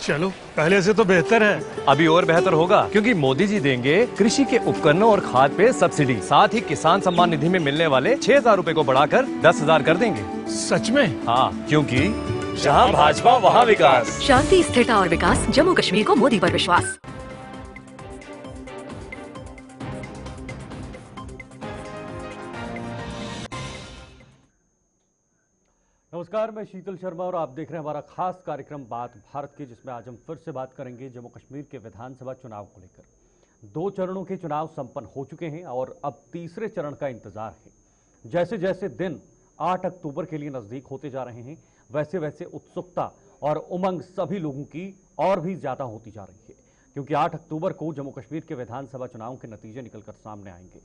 चलो पहले से तो बेहतर है। अभी और बेहतर होगा क्योंकि मोदी जी देंगे कृषि के उपकरणों और खाद पे सब्सिडी, साथ ही किसान सम्मान निधि में मिलने वाले 6,000 रूपए को बढ़ाकर 10,000 कर देंगे। सच में? हाँ, क्योंकि जहाँ भाजपा वहाँ विकास। शांति, स्थिरता और विकास, जम्मू कश्मीर को मोदी पर विश्वास। नमस्कार, मैं शीतल शर्मा और आप देख रहे हैं हमारा खास कार्यक्रम बात भारत की, जिसमें आज हम फिर से बात करेंगे जम्मू कश्मीर के विधानसभा चुनाव को लेकर। 2 चरणों के चुनाव संपन्न हो चुके हैं और अब तीसरे चरण का इंतजार है। जैसे जैसे दिन 8 अक्टूबर के लिए नजदीक होते जा रहे हैं, वैसे वैसे उत्सुकता और उमंग सभी लोगों की और भी ज्यादा होती जा रही है, क्योंकि 8 अक्टूबर को जम्मू कश्मीर के विधानसभा चुनाव के नतीजे निकलकर सामने आएंगे।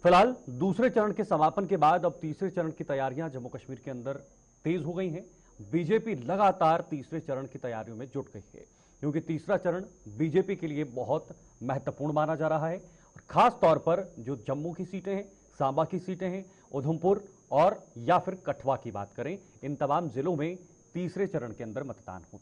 फिलहाल दूसरे चरण के समापन के बाद अब तीसरे चरण की तैयारियां जम्मू कश्मीर के अंदर तेज हो गई हैं। बीजेपी लगातार तीसरे चरण की तैयारियों में जुट गई है, क्योंकि तीसरा चरण बीजेपी के लिए बहुत महत्वपूर्ण माना जा रहा है। और खास तौर पर जो जम्मू की सीटें हैं, सांबा की सीटें हैं, उधमपुर और या फिर कठुआ की बात करें, इन तमाम जिलों में तीसरे चरण के अंदर मतदान हो।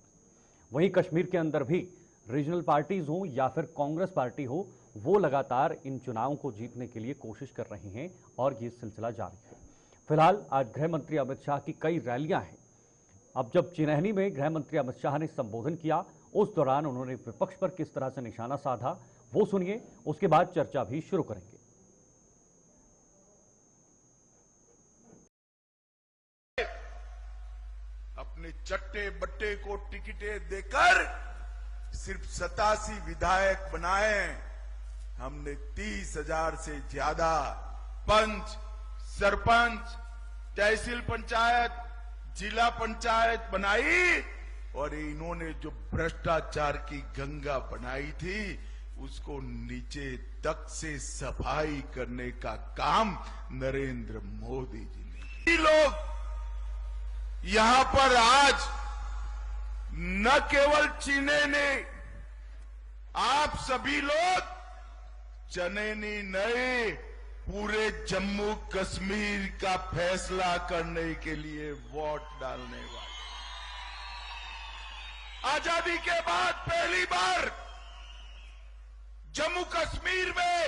वहीं कश्मीर के अंदर भी रीजनल पार्टीज हो या फिर कांग्रेस पार्टी हो, वो लगातार इन चुनावों को जीतने के लिए कोशिश कर रही हैं और ये सिलसिला जारी है। फिलहाल आज गृह मंत्री अमित शाह की कई रैलियां हैं। अब जब चिनहनी में गृह मंत्री अमित शाह ने संबोधन किया, उस दौरान उन्होंने विपक्ष पर किस तरह से निशाना साधा, वो सुनिए, उसके बाद चर्चा भी शुरू करेंगे। अपने चट्टे बट्टे को टिकटें देकर सिर्फ 87 विधायक बनाए। हमने 30,000 से ज्यादा पंच, सरपंच, तहसील पंचायत, जिला पंचायत बनाई और इन्होंने जो भ्रष्टाचार की गंगा बनाई थी उसको नीचे तक से सफाई करने का काम नरेंद्र मोदी जी ने। लोग यहां पर आज न केवल चीने ने, आप सभी लोग चनेनी नए पूरे जम्मू कश्मीर का फैसला करने के लिए वोट डालने वाले। आजादी के बाद पहली बार जम्मू कश्मीर में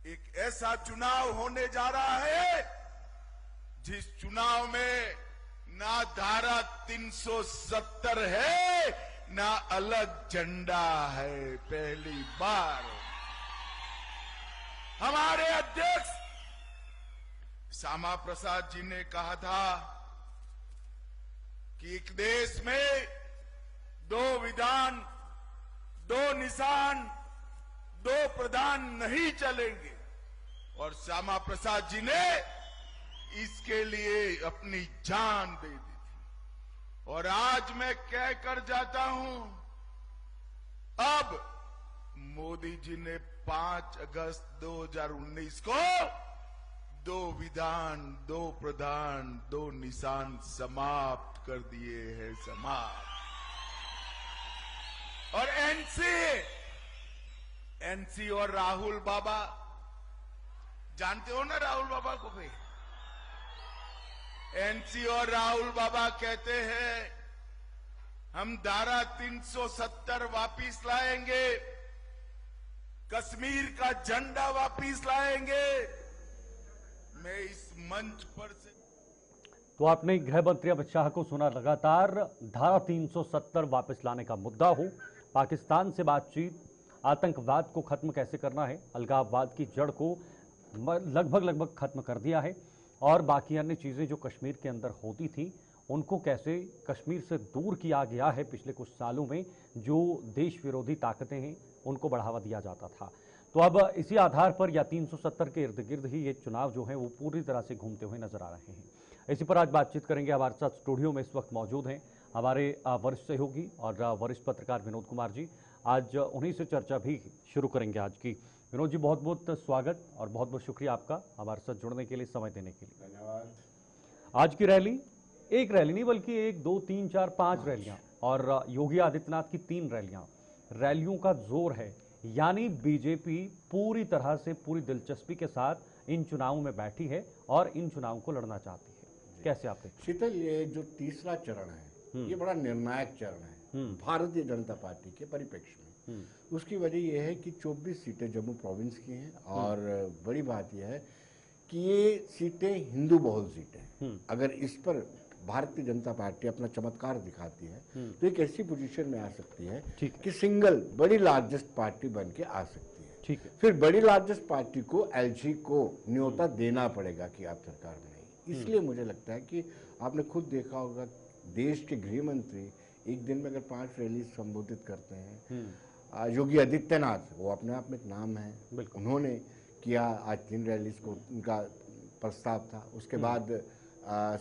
एक ऐसा चुनाव होने जा रहा है जिस चुनाव में ना धारा 370 है, ना अलग झंडा है। पहली बार हमारे अध्यक्ष श्यामा प्रसाद जी ने कहा था कि एक देश में 2 विधान, 2 निशान, 2 प्रधान नहीं चलेंगे, और श्यामा प्रसाद जी ने इसके लिए अपनी जान दे दी थी। और आज मैं कहकर जाता हूं, अब मोदी जी ने 5 अगस्त 2019 को 2 विधान, 2 प्रधान, 2 निशान समाप्त कर दिए हैं, समाप्त। और एनसी और राहुल बाबा, जानते हो ना राहुल बाबा को भाई? एनसी और राहुल बाबा कहते हैं हम धारा 370 वापिस लाएंगे, कश्मीर का झंडा वापिस लाएंगे। मैं इस मंच पर से तो आपने गृह मंत्री अमित शाह को सुना। लगातार धारा 370 वापस लाने का मुद्दा हो, पाकिस्तान से बातचीत, आतंकवाद को खत्म कैसे करना है, अलगाववाद की जड़ को लगभग खत्म कर दिया है, और बाकी अन्य चीजें जो कश्मीर के अंदर होती थी उनको कैसे कश्मीर से दूर किया गया है। पिछले कुछ सालों में जो देश विरोधी ताकतें हैं उनको बढ़ावा दिया जाता था। तो अब इसी आधार पर या 370 के इर्द गिर्द ही ये चुनाव जो है वो पूरी तरह से घूमते हुए नजर आ रहे हैं। इसी पर आज बातचीत करेंगे। हमारे साथ स्टूडियो में इस वक्त मौजूद हैं हमारे वरिष्ठ सहयोगी और वरिष्ठ पत्रकार विनोद कुमार जी। आज उन्हीं से चर्चा भी शुरू करेंगे आज की। विनोद जी, बहुत बहुत स्वागत और बहुत बहुत शुक्रिया आपका हमारे साथ जुड़ने के लिए, समय देने के लिए। धन्यवाद। आज की रैली, एक रैली नहीं बल्कि 1, 2, 3, 4, 5 रैलियां, और योगी आदित्यनाथ की 3 रैलियां, रैलियों का जोर है। यानी बीजेपी पूरी तरह से पूरी दिलचस्पी के साथ इन चुनावों में बैठी है और इन चुनावों को लड़ना चाहती है। कैसे आप देखते हैं? शीतल, ये जो तीसरा चरण है ये बड़ा निर्णायक चरण है भारतीय जनता पार्टी के परिप्रेक्ष्य में। उसकी वजह यह है कि 24 सीटें जम्मू प्रोविंस की हैं और बड़ी बात यह है कि ये सीटें हिंदू बहुल सीटें हैं। अगर इस पर भारतीय जनता पार्टी अपना चमत्कार दिखाती है तो एक ऐसी पोजीशन में आ सकती है कि सिंगल बड़ी लार्जेस्ट पार्टी बन के आ सकती है। ठीक है। फिर बड़ी लार्जेस्ट पार्टी को एलजी को न्योता देना पड़ेगा कि आप सरकार बनाइए। इसलिए मुझे लगता है कि आपने खुद देखा होगा देश के गृह मंत्री एक दिन में अगर 5 रैली संबोधित करते हैं। योगी आदित्यनाथ वो अपने आप में एक नाम है, उन्होंने किया आज 3 रैलीज को उनका प्रस्ताव था। उसके बाद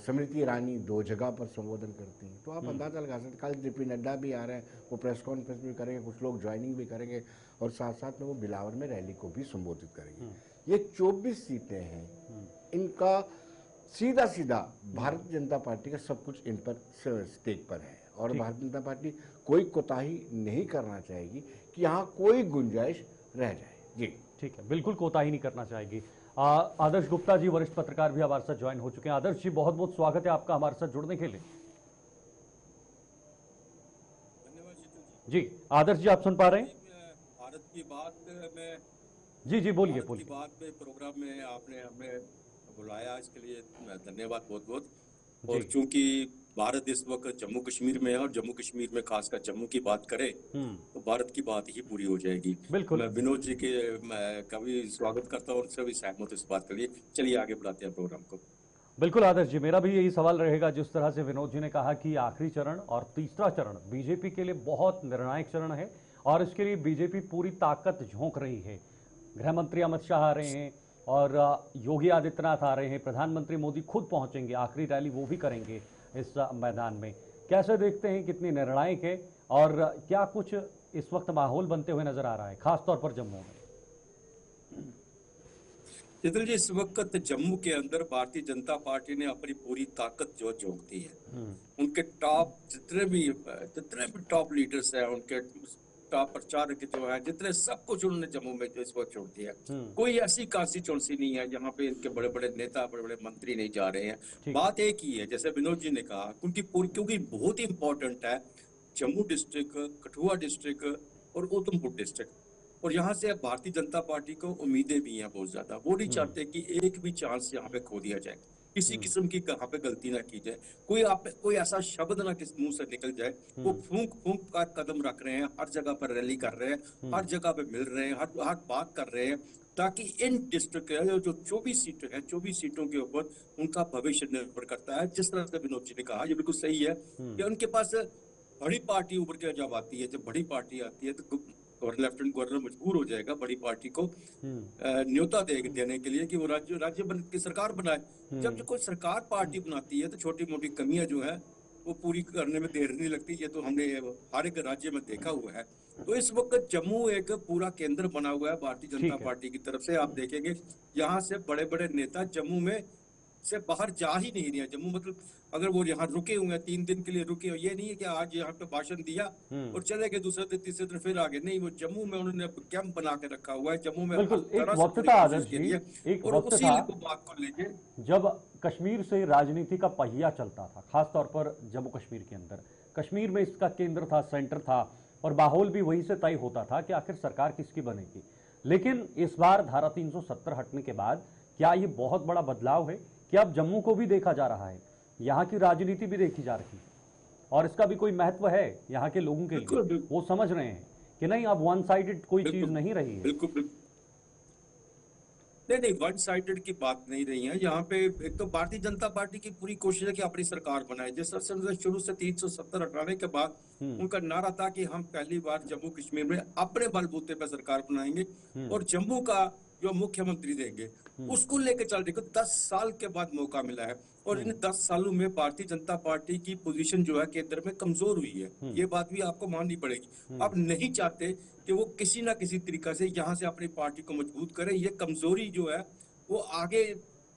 स्मृति ईरानी 2 जगह पर संबोधन करती हैं। तो आप अंदाजा लगा सकते, कल जेपी नड्डा भी आ रहे हैं, वो प्रेस कॉन्फ्रेंस भी करेंगे, कुछ लोग ज्वाइनिंग भी करेंगे और साथ साथ में वो बिलावर में रैली को भी संबोधित करेंगे। ये 24 सीटें हैं, इनका सीधा सीधा भारतीय जनता पार्टी का सब कुछ इन पर स्टेक पर है और भारतीय जनता पार्टी कोई कोताही नहीं करना चाहेगी कि यहाँ कोई गुंजाइश रह जाए। जी ठीक है, बिल्कुल कोताही नहीं करना चाहेगी। आदर्श गुप्ता जी वरिष्ठ पत्रकार भी हमारे साथ ज्वाइन हो चुके हैं। आदर्श जी बहुत बहुत स्वागत है आपका हमारे साथ जुड़ने के लिए। जी आदर्श जी आप सुन पा रहे हैं? भारत की बात में जी बोलिए बोलिए। बात में प्रोग्राम में आपने हमें बुलाया, इसके लिए धन्यवाद बहुत बहुत। और चूंकि भारत इस वक्त जम्मू कश्मीर में है और जम्मू कश्मीर में खासकर जम्मू की बात करे तो भारत की बात ही पूरी हो जाएगी। बिल्कुल। मैं विनोद जी के का भी स्वागत करता हूँ और सभी सहमत इस बात के लिए। चलिए आगे बढ़ाते हैं प्रोग्राम को। बिल्कुल आदर्श जी, मेरा भी यही सवाल रहेगा। जिस तरह से विनोद जी ने कहा कि आखिरी चरण और तीसरा चरण बीजेपी के लिए बहुत निर्णायक चरण है और इसके लिए बीजेपी पूरी ताकत झोंक रही है। गृह मंत्री अमित शाह आ रहे हैं और योगी आदित्यनाथ आ रहे हैं, प्रधानमंत्री मोदी खुद पहुंचेंगे, आखिरी रैली वो भी करेंगे इस मैदान में। कैसे देखते हैं, कितनी निर्णायक है और क्या कुछ इस वक्त माहौल बनते हुए नजर आ रहा है खासतौर पर जम्मू में? जितने जी इस वक्त जम्मू के अंदर भारतीय जनता पार्टी ने अपनी पूरी ताकत जो झोंक दी है। उनके टॉप जितने भी टॉप लीडर्स हैं, उनके टॉप प्रचारक जो है, जितने सब कुछ उन्होंने जम्मू में जो इस वक्त छोड़ दिया। कोई ऐसी कॉन्स्टिट्यूंसी नहीं है जहाँ पे इनके बड़े बड़े नेता बड़े बड़े मंत्री नहीं जा रहे हैं। बात एक ही है, जैसे विनोद जी ने कहा, क्योंकि बहुत ही इंपॉर्टेंट है जम्मू डिस्ट्रिक्ट, कठुआ डिस्ट्रिक्ट और उधमपुर डिस्ट्रिक्ट। और यहाँ से भारतीय जनता पार्टी को उम्मीदें भी हैं बहुत ज्यादा। वो नहीं चाहते कि एक भी चांस यहाँ पे खो दिया जाए, किसी किस्म की कहाँ पे गलती ना की जाए, कोई ऐसा शब्द ना किस मुंह से निकल जाए। वो फूंक का कदम रख रहे हैं, हर जगह पर रैली कर रहे हैं, हर जगह पे मिल रहे हैं, हर बात कर रहे हैं, ताकि इन डिस्ट्रिक्ट जो 24 सीटें हैं, 24 सीटों के ऊपर उनका भविष्य निर्भर करता है। जिस तरह से विनोद जी ने कहा, ये बिल्कुल सही है कि उनके पास बड़ी पार्टी उभर के जब आती है, जब बड़ी पार्टी आती है तो लेफ्टिनेंट गवर्नर मजबूर हो जाएगा बड़ी पार्टी को न्योता देने के लिए कि वो राज्य की सरकार बनाए। जब कोई सरकार पार्टी बनाती है तो छोटी मोटी कमियां जो है वो पूरी करने में देर नहीं लगती। ये तो हमने हर एक राज्य में देखा हुआ है। तो इस वक्त जम्मू एक पूरा केंद्र बना हुआ है भारतीय जनता पार्टी की तरफ से। आप देखेंगे यहाँ से बड़े बड़े नेता जम्मू में से बाहर जा ही नहीं रहे। जम्मू मतलब अगर वो यहाँ रुके हुए हैं, 3 दिन के लिए रुके हुए, ये नहीं है कि आज यहाँ पे भाषण दिया और चले गए, दूसरे दिन तीसरे दिन फिर आगे। नहीं, वो जम्मू में उन्होंने कैंप बना के रखा हुआ है। जम्मू में एक वक्त था आदर्श जी, एक वक्त था बात को लेके जब कश्मीर से राजनीति का पहिया चलता था, खासतौर पर जम्मू कश्मीर के अंदर। कश्मीर में इसका केंद्र था, सेंटर था और माहौल भी वहीं से तय होता था कि आखिर सरकार किसकी बनेगी। लेकिन इस बार धारा 370 हटने के बाद क्या ये बहुत बड़ा बदलाव है कि अब जम्मू को भी देखा जा रहा है, यहाँ की राजनीति भी देखी जा रही है और इसका भी कोई महत्व है यहाँ के लोगों के लिए? वो समझ रहे हैं कि नहीं, अब वन साइडेड कोई चीज नहीं रही है। बिल्कुल नहीं, वन साइडेड की बात नहीं रही है। यहाँ पे एक तो भारतीय जनता पार्टी की पूरी कोशिश है कि अपनी सरकार बनाए। जिस तरह से शुरू से 370 हटाने के बाद उनका नारा था कि हम पहली बार जम्मू कश्मीर में अपने बलबूते पर सरकार बनाएंगे और जम्मू का जो मुख्यमंत्री देंगे उसको लेकर चल रही। 10 साल के बाद मौका मिला है और इन 10 सालों में भारतीय जनता पार्टी की पोजीशन जो है केंद्र में कमजोर हुई है। ये बात भी आपको माननी पड़ेगी। अब नहीं चाहते कि वो किसी ना किसी तरीका से यहाँ से अपनी पार्टी को मजबूत करें। ये कमजोरी जो है वो आगे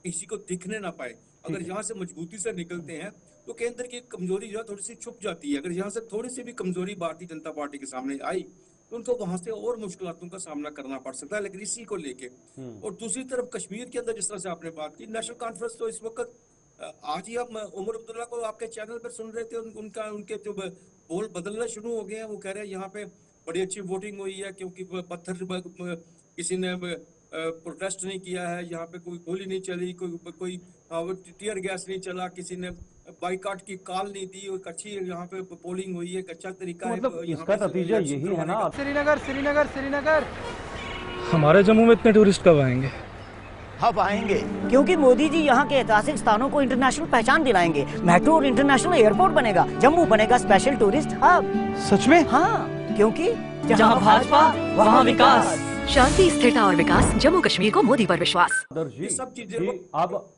किसी को दिखने ना पाए। अगर यहाँ से मजबूती से निकलते हैं तो केंद्र की कमजोरी जो है थोड़ी सी छुप जाती है। अगर यहाँ से थोड़ी सी भी कमजोरी भारतीय जनता पार्टी के सामने आई तो उनको वहां से और मुश्किलों का सामना करना पड़ सकता है। लेकिन इसी को लेके और दूसरी तरफ कश्मीर के अंदर जिस तरह से आपने बात की, नेशनल कॉन्फ्रेंस तो इस वक्त आज ही हम उमर अब्दुल्ला को आपके चैनल पर सुन रहे थे, उनके जो बोल बदलना शुरू हो गए हैं। वो कह रहे हैं यहाँ पे बड़ी अच्छी वोटिंग हुई है क्योंकि किसी ने प्रोटेस्ट नहीं किया है, यहाँ पे कोई गोली नहीं चली, कोई टीयर गैस नहीं चला, किसी ने बाइकाट की कॉल नहीं दी, एक अच्छी यहाँ पे पोलिंग हुई है, एक अच्छा तरीका है। मतलब इसका नतीजा यही है ना। श्रीनगर हमारे जम्मू में इतने टूरिस्ट कब आएंगे? अब आएंगे, क्योंकि मोदी जी यहाँ के ऐतिहासिक स्थानों को इंटरनेशनल पहचान दिलाएंगे। मेट्रो और इंटरनेशनल एयरपोर्ट बनेगा, जम्मू बनेगा स्पेशल टूरिस्ट हब। सच में? हाँ, क्योंकि जहाँ भाजपा वहाँ विकास। शांति, स्थिरता और विकास, जम्मू कश्मीर को मोदी पर विश्वास। जी, सब चीजें कि अब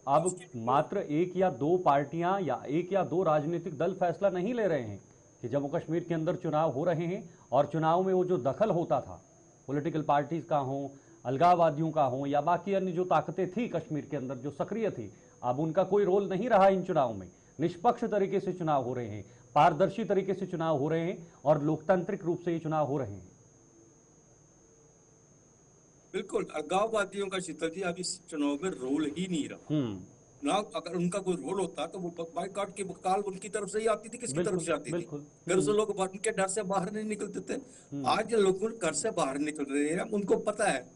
मात्र एक या दो पार्टियां या एक या दो राजनीतिक दल फैसला नहीं ले रहे हैं कि जम्मू कश्मीर के अंदर चुनाव हो रहे हैं, और चुनाव में वो जो दखल होता था पॉलिटिकल पार्टीज का हो, अलगाववादियों का हो, या बाकी अन्य जो ताकतें थी कश्मीर के अंदर जो सक्रिय थी, अब उनका कोई रोल नहीं रहा इन चुनाव में। निष्पक्ष तरीके से चुनाव हो रहे हैं, पारदर्शी तरीके से चुनाव हो रहे हैं, और लोकतांत्रिक रूप से ये चुनाव हो रहे हैं। बिल्कुल, अलगाववादियों का शीतल जी अब इस चुनाव में रोल ही नहीं रहा ना। अगर उनका कोई रोल होता तो वो बाइकाट की कॉल उनकी तरफ से ही आती थी, किसकी तरफ से आती थी? घर से लोग उनके डर से बाहर नहीं निकलते थे। आज लोग घर से बाहर निकल रहे हैं, उनको पता है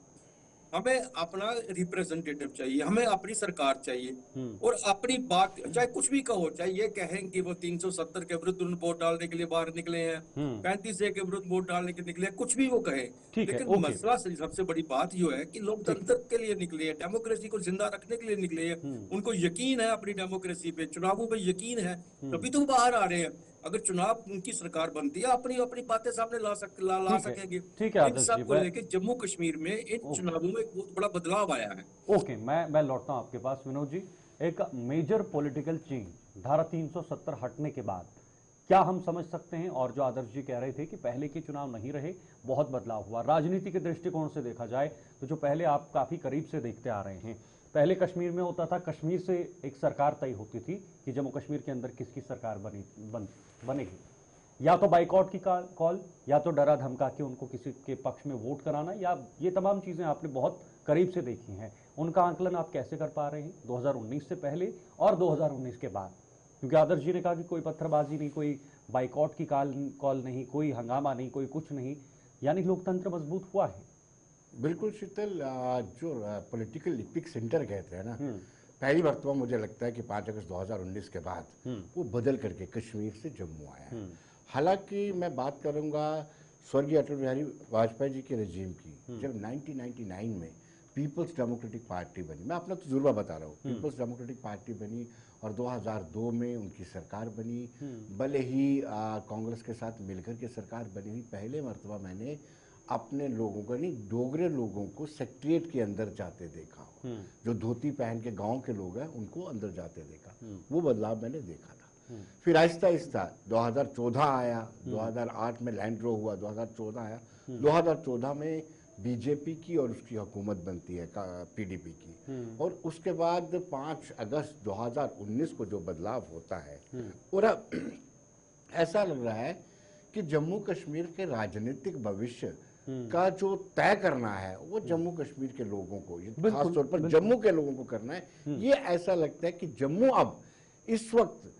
हमें अपना रिप्रेजेंटेटिव चाहिए, हमें अपनी सरकार चाहिए, और अपनी बात चाहे कुछ भी कहो, चाहे ये कहें कि वो 370 के विरुद्ध वोट डालने के लिए बाहर निकले हैं, 35A के विरुद्ध वोट डालने के निकले, कुछ भी वो कहे, लेकिन मसला सबसे बड़ी बात ये है कि लोकतंत्र के लिए निकले हैं, डेमोक्रेसी को जिंदा रखने के लिए निकले हैं। उनको यकीन है अपनी डेमोक्रेसी पे, चुनावों पे यकीन है, तभी तो बाहर आ रहे हैं। अगर चुनाव उनकी सरकार बनती है, अपनी अपनी बातें सामने ला सकेंगे। ठीक है, इन सबको लेके जम्मू कश्मीर में इन चुनावों में एक बहुत बड़ा बदलाव आया है। ओके, मैं लौटता हूं आपके पास विनोद जी। एक मेजर पॉलिटिकल चेंज धारा 370 हटने के बाद क्या हम समझ सकते हैं? और जो आदर्श जी कह रहे थे कि पहले के चुनाव नहीं रहे, बहुत बदलाव हुआ। राजनीति के दृष्टिकोण से देखा जाए तो जो पहले आप काफी करीब से देखते आ रहे हैं, पहले कश्मीर में होता था, कश्मीर से एक सरकार तय होती थी कि जम्मू कश्मीर के अंदर किसकी सरकार बनेगी। या तो बाइकआउट की कॉल, या तो डरा धमका के उनको किसी के पक्ष में वोट कराना, या ये तमाम चीज़ें आपने बहुत करीब से देखी हैं। उनका आंकलन आप कैसे कर पा रहे हैं 2019 से पहले और 2019 के बाद? क्योंकि आदर्श जी ने कहा कि कोई पत्थरबाजी नहीं, कोई बाइकआउट की कॉल नहीं, कोई हंगामा नहीं, कोई कुछ नहीं, यानी लोकतंत्र मजबूत हुआ है। बिल्कुल शीतल, जो पॉलिटिकल इपिक सेंटर कहते हैं ना, पहली मरतबा मुझे लगता है कि 5 अगस्त 2019 के बाद वो बदल करके कश्मीर से जम्मू आया है। हालांकि मैं बात करूंगा स्वर्गीय अटल बिहारी वाजपेयी जी के रजीम की, जब 1999 में पीपल्स डेमोक्रेटिक पार्टी बनी, मैं अपना तजुर्बा बता रहा हूँ, पीपल्स डेमोक्रेटिक पार्टी बनी और 2002 में उनकी सरकार बनी। भले ही कांग्रेस के साथ मिलकर के सरकार बनी हुई, पहले मरतबा मैंने अपने लोगों को नहीं, डोगरे लोगों को सेक्रेटरीट के अंदर जाते देखा हो। जो धोती पहन के गांव के लोग हैं उनको अंदर जाते देखा, वो बदलाव मैंने देखा था। फिर आहिस्ता आहिस्ता 2014 आया, 2008 में लैंड ड्रॉ हुआ, 2014 आया, 2014 में बीजेपी की और उसकी हुकूमत बनती है पीडीपी की, और उसके बाद 5 अगस्त 2019 को जो बदलाव होता है, और अब ऐसा लग रहा है कि जम्मू कश्मीर के राजनीतिक भविष्य का जो तय करना है वो जम्मू कश्मीर के लोगों को, खास तौर पर जम्मू के लोगों को करना है। ये ऐसा लगता है कि जम्मू अब इस वक्त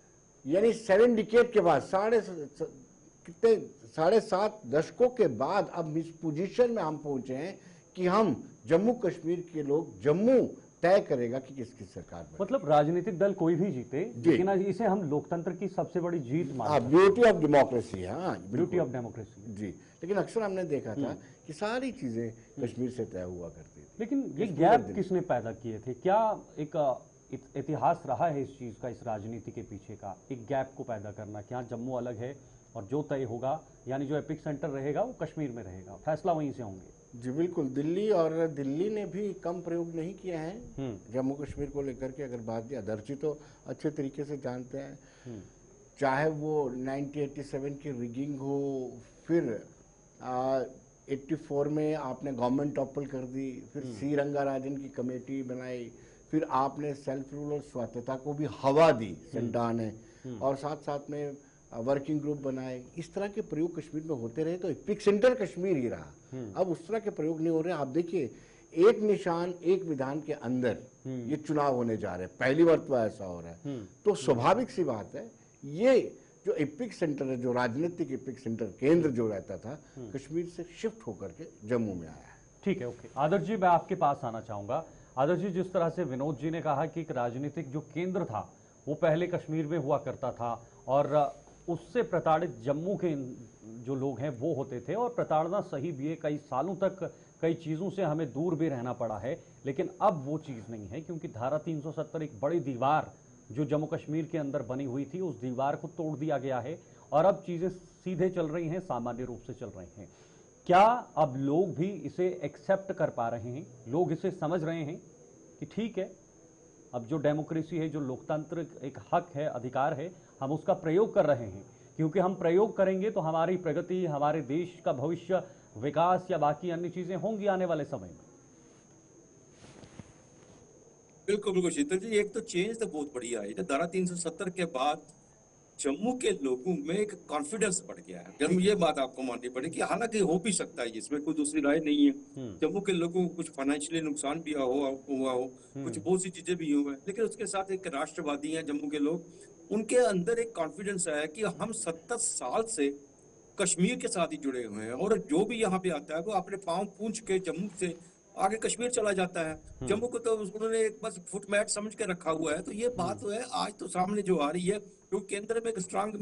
यानी 7 डिकेड के बाद, 7.5 दशकों के बाद अब इस पोजीशन में हम पहुंचे हैं कि हम जम्मू कश्मीर के लोग, जम्मू तय करेगा कि किसकी सरकार बने। मतलब राजनीतिक दल कोई भी जीते, लेकिन इसे हम लोकतंत्र की सबसे बड़ी जीत मानते हैं। ब्यूटी ऑफ डेमोक्रेसी है, हाँ, ब्यूटी ऑफ डेमोक्रेसी जी। लेकिन अक्सर हमने देखा था कि सारी चीजें कश्मीर से तय हुआ करती थी। लेकिन ये गैप किसने पैदा किए थे? क्या एक इतिहास रहा है इस चीज का, इस राजनीति के पीछे का, एक गैप को पैदा करना? क्या जम्मू अलग है और जो तय होगा, यानी जो एपिक सेंटर रहेगा वो कश्मीर में रहेगा, फैसला वहीं से होंगे? जी बिल्कुल, दिल्ली ने भी कम प्रयोग नहीं किया है जम्मू कश्मीर को लेकर के। अगर बात आदर्शी तो अच्छे तरीके से जानते हैं, चाहे वो 1987 की रिगिंग हो, फिर 84 में आपने गवर्नमेंट टॉपल कर दी, फिर सी रंगाराजन की कमेटी बनाई, फिर आपने सेल्फ रूल और स्वायत्तता को भी हवा दी सेंटा ने, और साथ साथ में वर्किंग ग्रुप बनाए। इस तरह के प्रयोग कश्मीर में होते रहे तो एपिक सेंटर कश्मीर ही रहा। अब उस तरह के प्रयोग नहीं हो रहे। आप देखिए एक निशान एक विधान के अंदर ये चुनाव होने जा रहे हैं, पहली बार तो ऐसा हो रहा है, तो स्वाभाविक सी बात है ये जो एपिक सेंटर है, जो राजनीतिक एपिक सेंटर केंद्र जो रहता था, कश्मीर से शिफ्ट होकर के जम्मू में आया है। ठीक है, ओके। आदर्श जी, मैं आपके पास आना चाहूंगा। आदर्श जी, जिस तरह से विनोद जी ने कहा कि एक राजनीतिक जो केंद्र था वो पहले कश्मीर में हुआ करता था और उससे प्रताड़ित जम्मू के जो लोग हैं वो होते थे, और प्रताड़ना सही भी है, कई सालों तक कई चीज़ों से हमें दूर भी रहना पड़ा है, लेकिन अब वो चीज़ नहीं है, क्योंकि धारा 370 एक बड़ी दीवार जो जम्मू कश्मीर के अंदर बनी हुई थी, उस दीवार को तोड़ दिया गया है और अब चीज़ें सीधे चल रही हैं, सामान्य रूप से चल रही हैं। क्या अब लोग भी इसे एक्सेप्ट कर पा रहे हैं? लोग इसे समझ रहे हैं कि ठीक है, अब जो डेमोक्रेसी है, जो लोकतंत्र एक हक है, अधिकार है, हम उसका प्रयोग कर रहे हैं, क्योंकि हम प्रयोग करेंगे तो हमारी प्रगति, हमारे देश का भविष्य, विकास या बाकी अन्य चीजें होंगी आने वाले समय में। बिल्कुल बिल्कुल शीतल जी, एक तो चेंज तो बहुत बढ़िया है। धारा 370 के बाद जम्मू के लोगों में एक कॉन्फिडेंस बढ़ गया है। जब ये बात आपको माननी पड़ेगी, हालांकि हो भी सकता है, इसमें कोई दूसरी राय नहीं है। जम्मू के लोगों को कुछ फाइनेंशियली नुकसान भी हुआ हो, कुछ बहुत सी चीजें भी हुई है, लेकिन उसके साथ एक राष्ट्रवादी हैं जम्मू के लोग, उनके अंदर एक कॉन्फिडेंस है कि हम 70 साल से कश्मीर के साथ ही जुड़े हुए हैं, और जो भी यहाँ पे आता है वो अपने पाँव पूंछ के जम्मू से आगे कश्मीर चला जाता है। जम्मू को तो उन्होंने एक बस फुटमैट समझ के रखा हुआ है। तो ये बात जो है आज तो सामने जो आ रही है, क्योंकि केंद्र में एक स्ट्रांग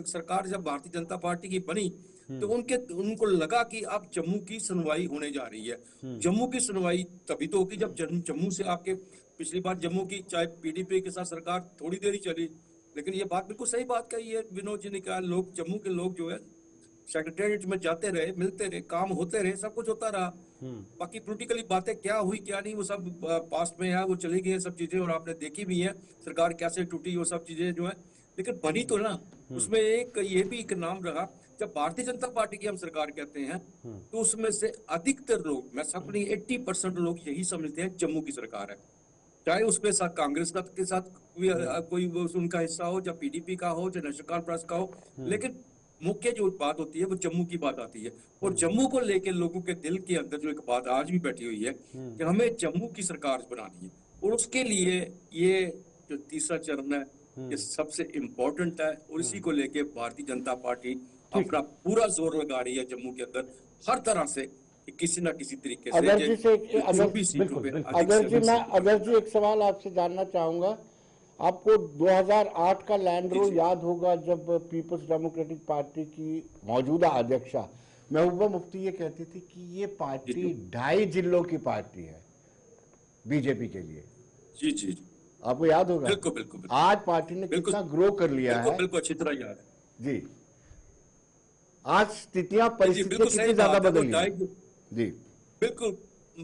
सरकार जब भारतीय जनता पार्टी की बनी, तो उनको लगा कि अब जम्मू की सुनवाई होने जा रही है। जम्मू की सुनवाई तभी तो होगी जब जम्मू से आपके, पिछली बार जम्मू की चाहे पीडीपी के साथ सरकार थोड़ी देर ही चली, लेकिन ये बात बिल्कुल सही बात कही है विनोद जी ने कहा, लोग जम्मू के लोग जो है सेक्रेटेरिएट में जाते रहे, मिलते रहे, काम होते रहे, सब कुछ होता रहा। बाकी पॉलिटिकली बातें क्या हुई क्या नहीं वो सब पास्ट में है, वो चली गई सब चीजें, और आपने देखी भी है सरकार कैसे टूटी, वो सब चीजें जो है, लेकिन बनी तो ना। उसमें एक ये भी एक नाम रहा, जब भारतीय जनता पार्टी की हम सरकार कहते हैं तो उसमें से अधिकतर लोग, मैं सब नहीं 80% लोग यही समझते हैं जम्मू की सरकार है, चाहे उसके साथ कांग्रेस का के साथ कोई उनका हिस्सा हो, चाहे पीडीपी का हो, चाहे नेशनल कॉन्फ्रेंस का हो, लेकिन मुख्य जो बात होती है वो जम्मू की बात आती है। और जम्मू को लेकर लोगों के दिल के अंदर जो एक बात आज भी बैठी हुई है कि हमें जम्मू की सरकार बनानी है, और उसके लिए ये जो तीसरा चरण है ये सबसे इम्पोर्टेंट है, और इसी को लेके भारतीय जनता पार्टी अपना पूरा जोर लगा रही है जम्मू के अंदर हर तरह से, किसी ना किसी तरीके से। अगर जी एक सवाल आपसे जानना चाहूंगा, आपको 2008 का लैंड रूल याद होगा, जब पीपल्स डेमोक्रेटिक पार्टी की मौजूदा अध्यक्षा महबूबा मुफ्ती ये कहती थी कि ये पार्टी 2.5 जिलों की पार्टी है बीजेपी के लिए। जी जी जी, आपको याद होगा? बिल्कुल बिल्कुल। आज पार्टी ने कितना ग्रो कर लिया है। बिल्कुल अच्छी तरह याद है जी। आज स्थितियां, परिस्थितियां कितनी ज्यादा बदल गई जी। बिल्कुल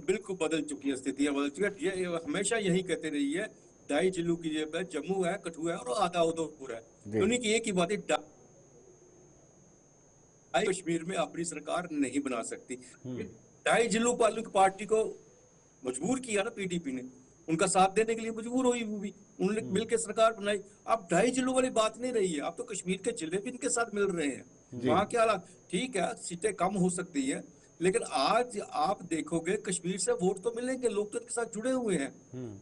बिल्कुल बदल चुकी है, स्थितियां बदल चुकी है। ये हमेशा यही कहते रही है 2.5 जिलों की जम्मू है, कठुआ है और आधा उधमपुर है। उन्हीं की एक ही बात है, कश्मीर में अपनी सरकार नहीं बना सकती। 2.5 जिलों वालों की पार्टी को मजबूर किया ना पीडीपी ने, उनका साथ देने के लिए मजबूर हुई, वो भी उन्होंने मिलकर सरकार बनाई। अब 2.5 जिलों वाली बात नहीं रही है, अब तो कश्मीर के जिले भी इनके साथ मिल रहे हैं। वहाँ क्या हालात, ठीक है सीटें कम हो सकती है, लेकिन आज आप देखोगे कश्मीर से वोट तो मिलेंगे, लोग तो इनके साथ जुड़े हुए हैं।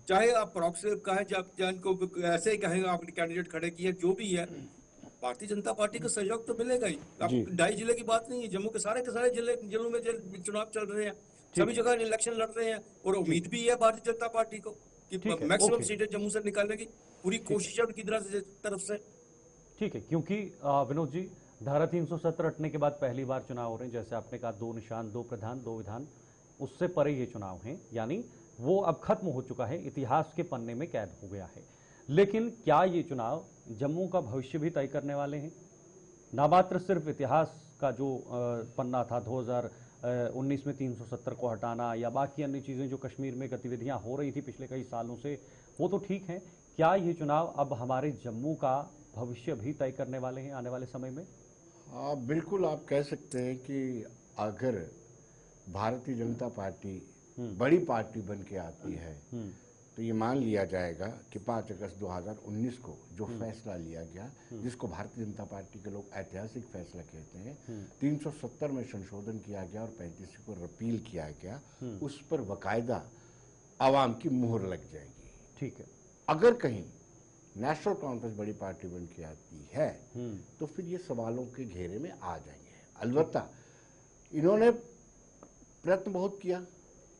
चाहे आप प्रॉक्सी कहें, चाहे इनको ऐसे ही कहेंगे आपने कैंडिडेट खड़े किए, जो भी है, भारतीय जनता पार्टी का सहयोग तो मिलेगा ही। अब 2.5 जिले की बात नहीं है, जम्मू के सारे जिलों में चुनाव चल रहे हैं, सभी जगह इलेक्शन लड़ रहे हैं, और उम्मीद भी है भारतीय जनता पार्टी को कि मैक्सिमम सीटें जम्मू से निकालने की पूरी कोशिश है उनकी तरफ से। ठीक है, क्योंकि विनोद जी धारा 370 हटने के बाद पहली बार चुनाव हो रहे हैं, जैसे आपने कहा 2 निशान 2 प्रधान 2 विधान, उससे परे ये चुनाव हैं, यानी वो अब खत्म हो चुका है, इतिहास के पन्ने में कैद हो गया है। लेकिन क्या ये चुनाव जम्मू का भविष्य भी तय करने वाले हैं? ना मात्र सिर्फ इतिहास का जो पन्ना था 2019 में 370 को हटाना या बाकी अन्य चीज़ें जो कश्मीर में गतिविधियां हो रही थी पिछले कई सालों से, वो तो ठीक है, क्या ये चुनाव अब हमारे जम्मू का भविष्य भी तय करने वाले हैं आने वाले समय में? हाँ बिल्कुल, आप कह सकते हैं कि अगर भारतीय जनता पार्टी बड़ी पार्टी बन के आती है तो ये मान लिया जाएगा कि 5 अगस्त 2019 को जो फैसला लिया गया, जिसको भारतीय जनता पार्टी के लोग ऐतिहासिक फैसला कहते हैं, 370 में संशोधन किया गया और 35 को रिपील किया गया, उस पर बाकायदा आवाम की मुहर लग जाएगी। ठीक है। अगर कहीं नेशनल कॉन्फ्रेंस बड़ी पार्टी बन के आती है तो फिर ये सवालों के घेरे में आ जाएंगे। अलबत्ता इन्होंने प्रयत्न बहुत किया,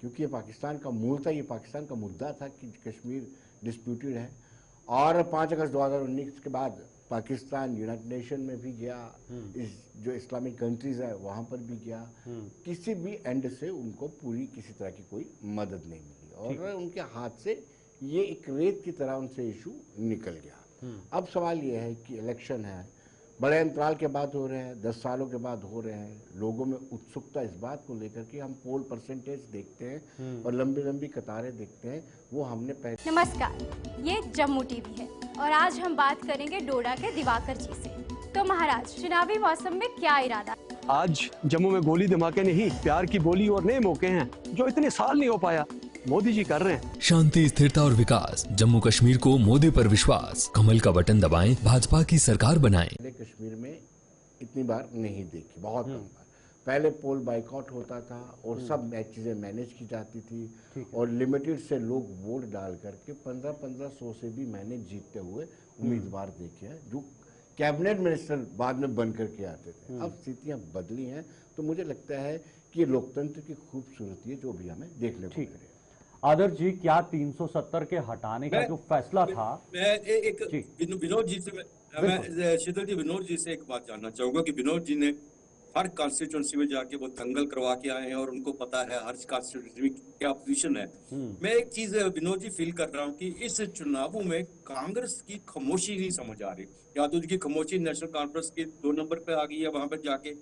क्योंकि ये पाकिस्तान का मूलतः ये पाकिस्तान का मुद्दा था कि कश्मीर डिस्प्यूटेड है, और 5 अगस्त 2019 के बाद पाकिस्तान यूनाइटेड नेशन में भी गया, इस जो इस्लामिक कंट्रीज है वहाँ पर भी गया, किसी भी एंड से उनको पूरी किसी तरह की कोई मदद नहीं मिली और उनके हाथ से ये एक रेत की तरह उनसे इशू निकल गया। अब सवाल ये है कि इलेक्शन है, बड़े अंतराल के बाद हो रहे हैं, 10 सालों के बाद हो रहे हैं, लोगों में उत्सुकता इस बात को लेकर कि हम पोल परसेंटेज देखते हैं और लंबी लंबी कतारें देखते हैं, वो हमने पहले। नमस्कार, ये जम्मू टीवी है और आज हम बात करेंगे डोडा के दिवाकर जी से। तो महाराज, चुनावी मौसम में क्या इरादा? आज जम्मू में गोली धमाके नहीं, प्यार की बोली और नए मौके हैं जो इतने साल नहीं हो पाया, मोदी जी कर रहे हैं। शांति, स्थिरता और विकास, जम्मू कश्मीर को मोदी पर विश्वास, कमल का बटन दबाएं, भाजपा की सरकार बनाएं। कश्मीर में इतनी बार नहीं देखी, बहुत कम बार। पहले पोल बाइकआउट होता था और सब चीजें मैनेज की जाती थी और लिमिटेड से लोग वोट डाल करके 1500 से भी मैंने जीतते हुए उम्मीदवार देखे हैं, जो कैबिनेट मिनिस्टर बाद में बन करके आते थे। अब स्थितियां बदली हैं, तो मुझे लगता है कि लोकतंत्र की खूबसूरती है जो भी हमें देखने को मिले। आदर्श जी, क्या 370 के हटाने का जो फैसला था, मैं एक विनोद जी से मैं शीतल जी, विनोद जी से एक बात जानना चाहूंगा कि विनोद जी ने हर कॉन्स्टिट्यूंसी में जाके वो दंगल करवा के आए हैं और उनको पता है हर कॉन्स्टिट्यूंसी में क्या पोजीशन है। मैं एक चीज विनोद जी फील कर रहा हूँ कि इस चुनावों में कांग्रेस की खामोशी नहीं समझ आ रही। यादव जी की खामोशी नेशनल कॉन्फ्रेंस के 2 नंबर पे आ गई है, वहां पर जाके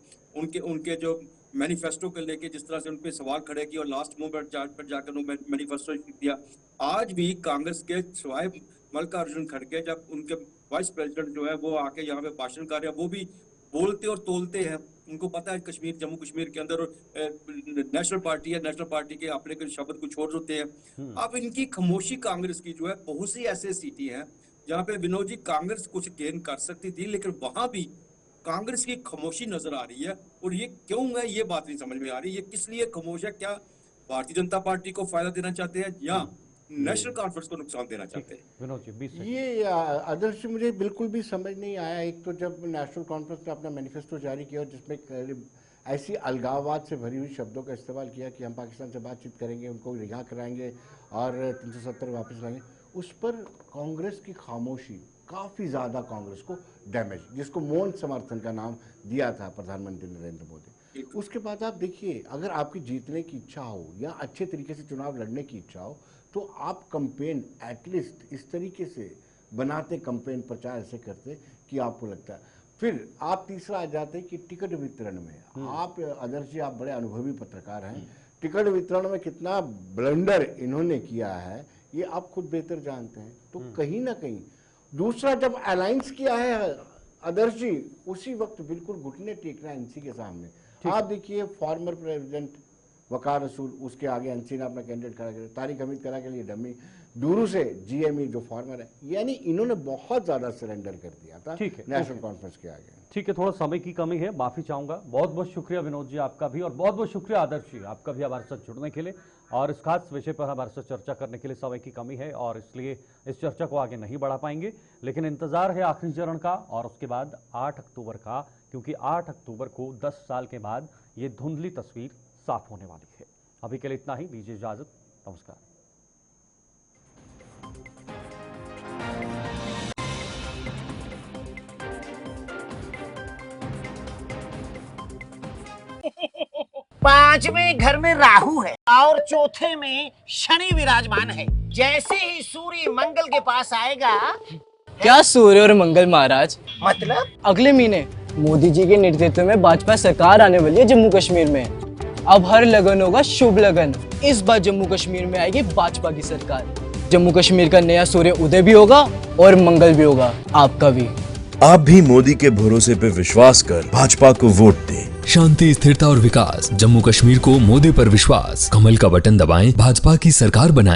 उनके जो मैनिफेस्टो को लेके जिस तरह से उन पे सवाल खड़े किए और लास्ट मोमेंट पर जाकर उन्होंने मैनिफेस्टो दिया। आज भी कांग्रेस के सिवाय मल्लिकार्जुन खड़गे, जब उनके वाइस प्रेसिडेंट जो है वो आके यहाँ पे भाषण कर रहे हैं, वो भी बोलते और तोलते हैं। उनको पता है कश्मीर, जम्मू कश्मीर के अंदर नेशनल पार्टी है, नेशनल पार्टी के अपने के शब्द कुछ और होते हैं। अब इनकी खामोशी कांग्रेस की जो है, बहुत सी ऐसे सीटें हैं जहाँ पे विनोद जी कांग्रेस कुछ गेन कर सकती थी, लेकिन वहां भी कांग्रेस की खामोशी नजर आ रही है। और ये क्यों है, ये बात नहीं समझ में आ रही। ये किस लिए खामोश है? क्या भारतीय जनता पार्टी को फायदा देना चाहते हैं या नेशनल कॉन्फ्रेंस को नुकसान देना चाहते हैं? विनोद जी, ये आदर्श मुझे बिल्कुल भी समझ नहीं आया। एक तो जब नेशनल कॉन्फ्रेंस ने अपना मैनिफेस्टो जारी किया जिसमें ऐसी अलगाववाद से भरी हुई शब्दों का इस्तेमाल किया कि हम पाकिस्तान से बातचीत करेंगे, उनको रिहा कराएंगे और 370 वापस लाएंगे, उस पर कांग्रेस की खामोशी काफ़ी ज़्यादा कांग्रेस को डैमेज, जिसको मौन समर्थन का नाम दिया था प्रधानमंत्री नरेंद्र मोदी। उसके बाद आप देखिए, अगर आपकी जीतने की इच्छा हो या अच्छे तरीके से चुनाव लड़ने की इच्छा हो तो आप कंपेन एटलीस्ट इस तरीके से बनाते, कंपेन प्रचार ऐसे करते कि आपको लगता है। फिर आप तीसरा आ जाते कि टिकट वितरण में आप, आदर्श जी आप बड़े अनुभवी पत्रकार हैं, टिकट वितरण में कितना ब्लंडर इन्होंने किया है ये आप खुद बेहतर जानते हैं। तो कहीं ना कहीं दूसरा जब अलायंस किया है आदर्श जी, उसी वक्त बिल्कुल घुटने टेकना एनसी के सामने। आप देखिए फॉर्मर प्रेसिडेंट वकार रसूल, उसके आगे एनसी ने अपना कैंडिडेट खड़ा किया, तारिक हमीद करा के लिए डमी, दूरू से जीएमई जो फॉर्मर है, यानी इन्होंने बहुत ज्यादा सरेंडर कर दिया था नेशनल कॉन्फ्रेंस के आगे। ठीक है, थोड़ा समय की कमी है, माफी चाहूंगा। बहुत बहुत शुक्रिया विनोद जी आपका भी, और बहुत बहुत शुक्रिया आदर्श जी आपका भी हमारे साथ जुड़ने के लिए और इस खास विषय पर हमारे साथ चर्चा करने के लिए। समय की कमी है और इसलिए इस चर्चा को आगे नहीं बढ़ा पाएंगे, लेकिन इंतजार है आखिरी चरण का और उसके बाद 8 अक्टूबर का, क्योंकि 8 अक्टूबर को 10 साल के बाद ये धुंधली तस्वीर साफ होने वाली है। अभी के लिए इतना ही, दीजिए इजाजत, नमस्कार। पांचवें घर में राहु है और चौथे में शनि विराजमान है। जैसे ही सूर्य मंगल के पास आएगा। क्या सूर्य और मंगल महाराज? मतलब अगले महीने मोदी जी के नेतृत्व में भाजपा सरकार आने वाली है जम्मू कश्मीर में। अब हर लगन होगा शुभ लगन। इस बार जम्मू कश्मीर में आएगी भाजपा की सरकार। जम्मू कश्मीर का नया सूर्य उदय भी होगा और मंगल भी होगा, आपका भी। आप भी मोदी के भरोसे पे विश्वास कर भाजपा को वोट दें। शांति, स्थिरता और विकास, जम्मू कश्मीर को मोदी पर विश्वास, कमल का बटन दबाएं, भाजपा की सरकार बनाएं।